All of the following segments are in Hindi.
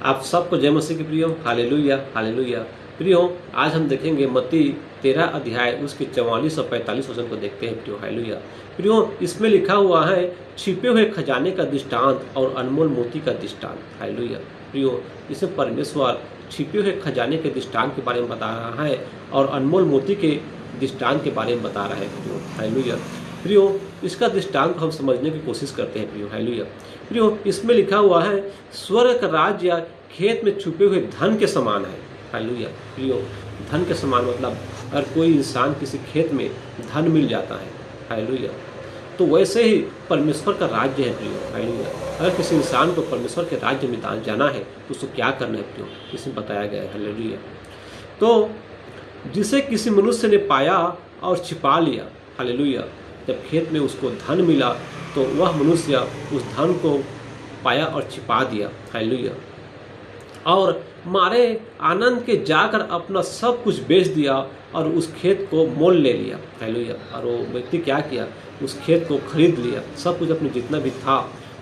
आप सबको जय मसीह की प्रियो, हालेलुया हालेलुया। प्रियो, आज हम देखेंगे मत्ती 13 अध्याय उसके 44 और 45 वचन को देखते हैं प्रियो, हालेलुया। प्रियो, इसमें लिखा हुआ है छिपे हुए खजाने का दृष्टांत और अनमोल मोती का दृष्टांत, हालेलुया। प्रियो, इसमें परमेश्वर छिपे हुए खजाने के दृष्टांत के बारे में बता रहा है और अनमोल मोती के दृष्टांत के बारे में बता रहा है प्रियो, हालेलुया। प्रियो, इसका दृष्टांत हम समझने की कोशिश करते हैं प्रियो, हालेलुया। प्रियो, इसमें लिखा हुआ है स्वर्ग का राज्य खेत में छुपे हुए धन के समान है, हालेलुया। प्रियो, धन के समान मतलब अगर कोई इंसान किसी खेत में धन मिल जाता है, हालेलुया, तो वैसे ही परमेश्वर का राज्य है प्रियो, हालेलुया। अगर किसी इंसान को परमेश्वर के राज्य में जाना है तो उसको क्या करना है प्रियो, इसमें बताया गया है, हालेलुया। तो जिसे किसी मनुष्य ने पाया और छिपा लिया, हालेलुया, जब खेत में उसको धन मिला तो वह मनुष्य उस धन को पाया और छिपा दिया, हालेलुया, और मारे आनंद के जाकर अपना सब कुछ बेच दिया और उस खेत को मोल ले लिया, हालेलुया। और वो व्यक्ति क्या किया, उस खेत को खरीद लिया, सब कुछ अपने जितना भी था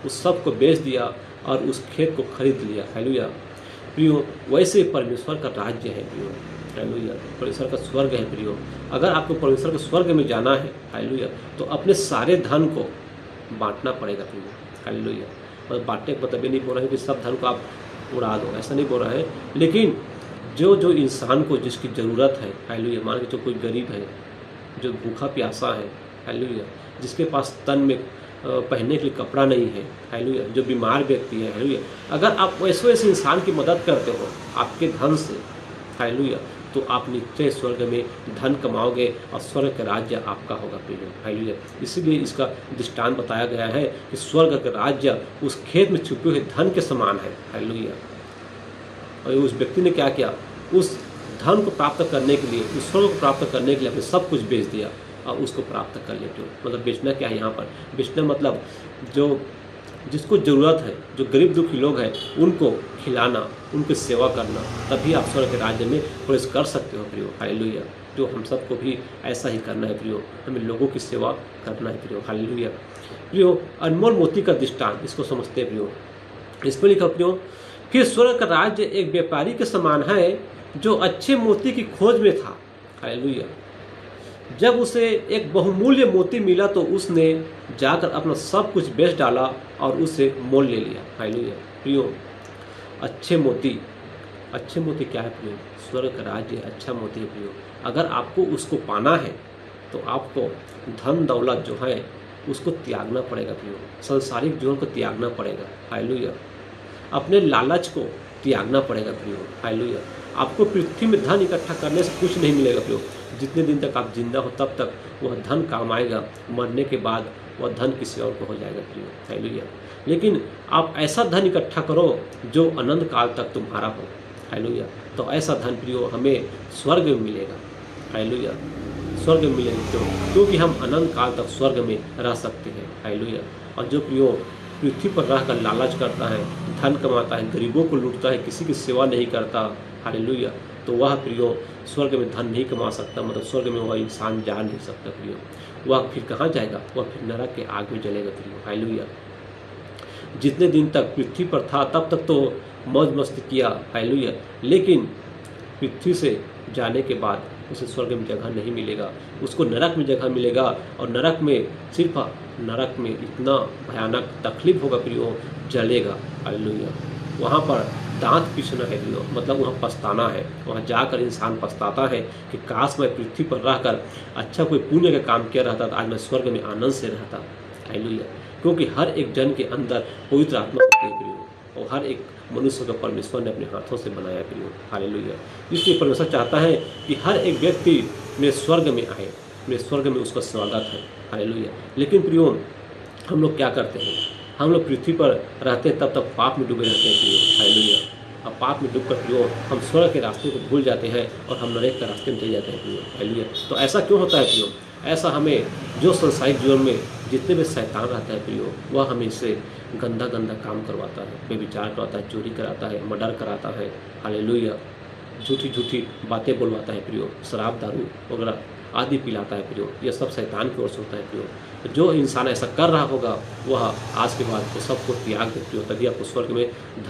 उस सब को बेच दिया और उस खेत को खरीद लिया, हालेलुया। प्रियो, वैसे परमेश्वर का राज्य है प्रियो, हालेलुया। परमेश्वर का स्वर्ग है प्रियो। अगर आपको परमेश्वर के स्वर्ग में जाना है, हालेलुया, तो अपने सारे धन को बांटना पड़ेगा प्रियो, हालेलुया। और बांटने का मतलब ये नहीं बोल रहा है कि सब धन को आप उड़ा दो, ऐसा नहीं बोल रहा है, लेकिन जो इंसान को जिसकी ज़रूरत है, हालेलुया, मान के जो कोई गरीब है, जो भूखा प्यासा है, हालेलुया, जिसके पास तन में पहनने के लिए कपड़ा नहीं है, हालेलुया, जो बीमार व्यक्ति है, हालेलुया, अगर आप वैसे इंसान की मदद करते हो आपके धन से, हालेलुया, तो आप निश्चय स्वर्ग में धन कमाओगे और स्वर्ग का राज्य आपका होगा प्रियो, हालेलुया। इसीलिए इसका दृष्टांत बताया गया है कि स्वर्ग का राज्य उस खेत में छुपे हुए धन के समान है, हालेलुया। और उस व्यक्ति ने क्या किया, उस धन को प्राप्त करने के लिए, उस स्वर्ग को प्राप्त करने के लिए अपने सब कुछ बेच दिया और उसको प्राप्त कर लेते हो। मतलब बेचना क्या है यहाँ पर, बेचना मतलब जो जिसको ज़रूरत है, जो गरीब दुखी लोग हैं, उनको खिलाना, उनकी सेवा करना, तभी आप स्वर्ग के राज्य में प्रवेश कर सकते हो प्रियो, हालेलुया। जो हम सबको भी ऐसा ही करना है प्रियो, हमें लोगों की सेवा करना है प्रियो, हालेलुया। प्रियो, अनमोल मोती का दृष्टांत, इसको समझते हैं प्रियो। इस पर लिखा प्रियो, फिर स्वर्ग का राज्य एक व्यापारी के समान है जो अच्छे मोती की खोज में था, हालेलुया। जब उसे एक बहुमूल्य मोती मिला तो उसने जाकर अपना सब कुछ बेच डाला और उसे मोल ले लिया, हालेलुया। प्रियो, अच्छे मोती क्या है प्रियो, स्वर्ग का राज्य अच्छा मोती है प्रियो। अगर आपको उसको पाना है तो आपको धन दौलत जो है उसको त्यागना पड़ेगा प्रियो, सांसारिक जीवन को त्यागना पड़ेगा, हालेलुया। अपने लालच को त्यागना पड़ेगा प्रियो, हालेलुया। आपको पृथ्वी में धन इकट्ठा करने से कुछ नहीं मिलेगा प्रियो। जितने दिन तक आप जिंदा हो तब तक वह धन काम आएगा, मरने के बाद वह धन किसी और को हो जाएगा प्रियो, हालेलुया। लेकिन आप ऐसा धन इकट्ठा करो जो अनंत काल तक तुम्हारा हो, हालेलुया। तो ऐसा धन प्रियो हमें स्वर्ग में मिलेगा, हालेलुया, स्वर्ग में मिलेगा क्योंकि हम अनंत काल तक स्वर्ग में रह सकते हैं, हालेलुया। और जो प्रियो पृथ्वी पर रहकर लालच करता है, धन कमाता है, गरीबों को लूटता है, किसी की सेवा नहीं करता, हालेलुया, तो वह प्रियो स्वर्ग में धन नहीं कमा सकता, मतलब स्वर्ग में वह इंसान जा नहीं सकता प्रियो। वह फिर कहाँ जाएगा, वह फिर नरक के आग में जलेगा प्रियो, हालेलुया। जितने दिन तक पृथ्वी पर था तब तक तो मौज मस्ती किया, हालेलुया, लेकिन पृथ्वी से जाने के बाद उसे स्वर्ग में जगह नहीं मिलेगा, उसको नरक में जगह मिलेगा। और नरक में सिर्फ नरक में इतना भयानक तकलीफ होगा प्रियो, जलेगा, हालेलुया। वहाँ पर दांत पीसना है प्रियो, मतलब वहाँ पछताना है। वहाँ जाकर इंसान पछताता है कि काश मैं पृथ्वी पर रहकर अच्छा कोई पुण्य का काम किया रहता तो आज मैं स्वर्ग में आनंद से रहता, हालेलुया। क्योंकि हर एक जन के अंदर पवित्र आत्मा होती है प्रियो, और हर एक मनुष्य को परमेश्वर ने अपने हाथों से बनाया प्रियो, हालेलुया। इसलिए परमेश्वर चाहता है कि हर एक व्यक्ति मेरे स्वर्ग में आए, मेरे स्वर्ग में उसका स्वागत है, हालेलुया। लेकिन प्रियो, हम लोग क्या करते हैं, हम लोग पृथ्वी पर रहते हैं तब तक पाप में डूबे रहते हैं प्रियो, हालेलुया। अब पाप में डूबकर प्रियो हम स्वर्ग के रास्ते को भूल जाते हैं और हम नरक के रास्ते में चले जाते हैं प्रियो, हालेलुया। तो ऐसा क्यों होता है प्रियो, ऐसा हमें जो संसारिक जीवन में जितने भी शैतान रहता है प्रियो, वह हमें इससे गंदा काम करवाता है, बेविचार करवाता है, चोरी कराता है, मर्डर कराता है, हालेलुया, झूठी बातें बोलवाता है प्रियो, शराब दारू वगैरह आदि पिलाता है प्रियो। यह सब शैतान की ओर से होता है प्रियो। जो इंसान ऐसा कर रहा होगा वह आज के बाद तो सबको त्याग दे प्रियो, तभी आपको स्वर्ग में